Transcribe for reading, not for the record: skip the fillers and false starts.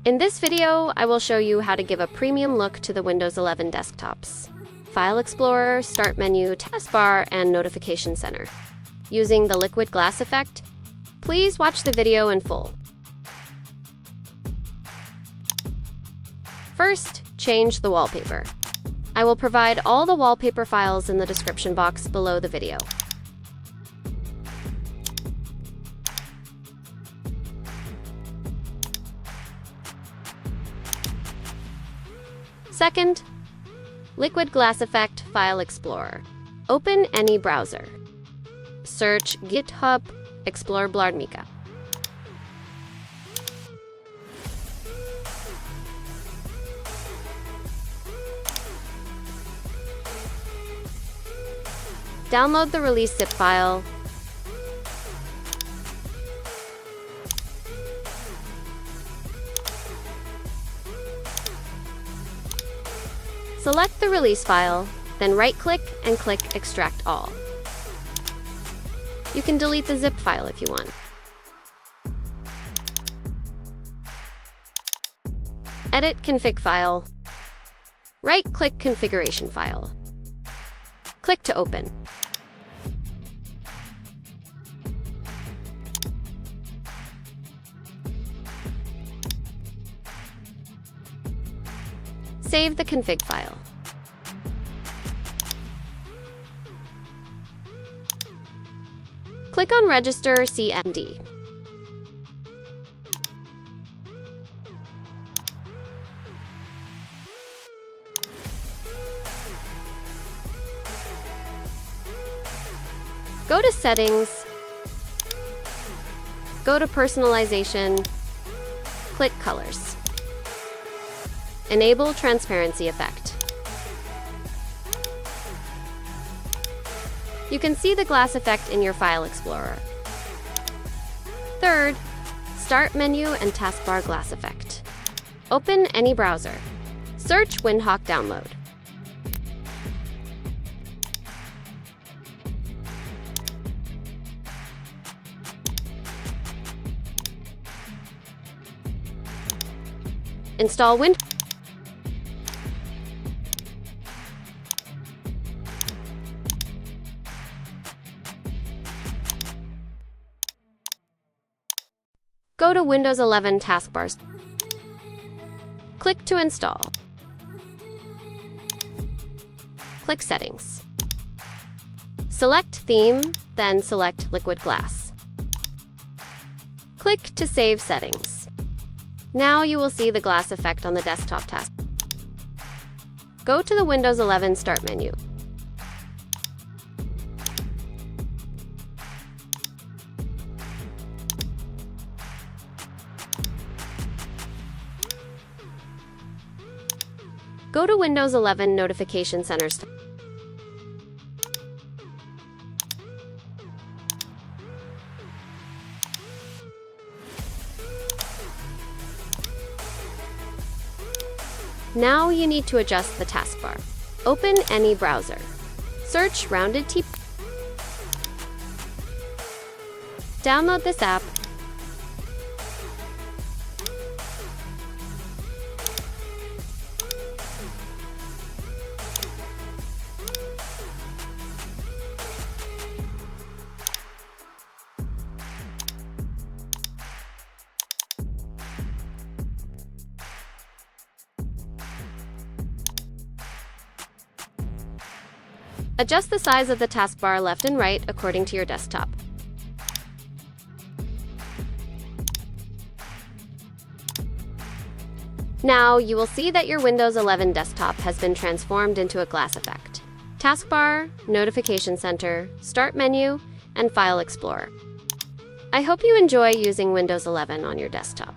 In this video, I will show you how to give a premium look to the Windows 11 desktops. File Explorer, Start Menu, Taskbar, and Notification Center. Using the LiquidGlass effect, please watch the video in full. First, change the wallpaper. I will provide all the wallpaper files in the description box below the video. Second, LiquidGlass effect File Explorer. Open any browser. Search GitHub, Explore Blarmika. Download the release zip file. Select the release file, then right-click and click Extract All. You can delete the zip file if you want. Edit config file. Right-click configuration file. Click to open. Save the config file. Click on Register CMD. Go to Settings, go to Personalization, click Colors. Enable Transparency Effect. You can see the glass effect in your File Explorer. Third, Start Menu and Taskbar Glass Effect. Open any browser. Search Windhawk Download. Install Windhawk. Go to Windows 11 Taskbars. Click to install. Click Settings. Select Theme, then select LiquidGlass. Click to save settings. Now you will see the glass effect on the desktop task. Go to the Windows 11 Start menu. Go to Windows 11 Notification Center. Now you need to adjust the taskbar. Open any browser. Search Rounded T. Download this app. Adjust the size of the taskbar left and right according to your desktop. Now you will see that your Windows 11 desktop has been transformed into a glass effect. Taskbar, Notification Center, Start Menu, and File Explorer. I hope you enjoy using Windows 11 on your desktop.